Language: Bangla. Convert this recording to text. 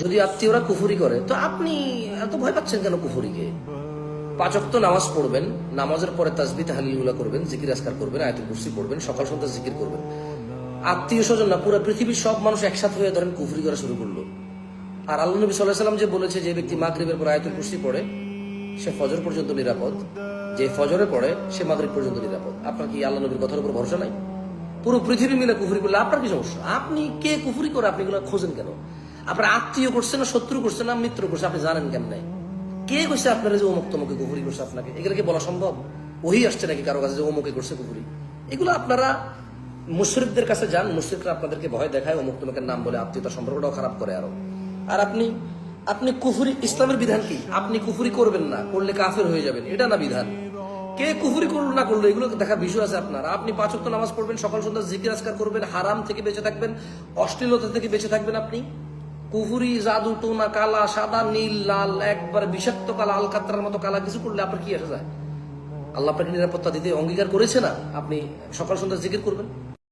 যদি আত্মীয়রা কুফরি করে তো আপনি এত ভয় পাচ্ছেন কেন কুফরিকে? 5 ওয়াক্ত নামাজ পড়বেন, নামাজের পরে তাসবিহ তাহলিলগুলো করবেন, জিকির আজকার করবেন, আয়াতুল কুরসি পড়বেন, সকাল সন্ধ্যা জিকির করবেন। আত্মীয় স্বজন না, পুরো পৃথিবীর সব মানুষ একসাথে হয়ে ধরেন কুফরি করা শুরু করলো। আর আল্লাহ নবী সাল্লাল্লাহু আলাইহি ওয়াসাল্লাম যে বলেছে যে ব্যক্তি মাগরিবের পর আয়াতুল কুরসি পড়ে সে ফজর পর্যন্ত নিরাপদ, যে ফজরে পড়ে সে মাগরিব পর্যন্ত নিরাপদ। আপনার কি আল্লাহ নবীর কথার উপর ভরসা নাই? পুরো পৃথিবী মিলে কুফরি করলে আপনার কি সমস্যা? আপনি কে কুফরি করে আপনি এগুলো খোঁজেন কেন? আপনার আত্মীয় করছে না শত্রু করছে না মিত্র করছে আপনি জানেন কেমন? কে কইছে আপনারা যে অমুক তমুকে কুফরি করছে? আপনাকে এগুলো কি বলা সম্ভব? ওহি আসছে নাকি কারো কাছে যে অমুকে করছে কুফরি? এগুলো আপনারা মুশরিকদের কাছে যান, মুশরিকরা আপনাদেরকে ভয় দেখায়, অমুক তমুকের নাম বলে আত্মীয়তা সম্পর্কটাও খারাপ করে আরো। আর আপনি কুফরি, ইসলামের বিধান কি? আপনি কুফরি করবেন না, করলে কাফের হয়ে যাবেন, এটা না বিধান। কে কুফরি করলো না করলো এগুলো দেখার বিষয় আছে আপনার। আপনি 5 ওয়াক্ত নামাজ পড়বেন, সকাল সন্ধ্যা জিকির আজকার করবেন, হারাম থেকে বেঁচে থাকবেন, অশ্লীলতা থেকে বেঁচে থাকবেন। আপনি কুফুরি, জাদু, টোনা, কালা, সাদা, নীল, লাল, একবার বিষাক্ত কালা, আলকাতরার মতো কালা কিছু করলে আপনার কি আসা যায়? আল্লাহ আপনাকে নিরাপত্তা দিতে অঙ্গীকার করেছে না? আপনি সকাল সন্ধ্যা জিকির করবেন।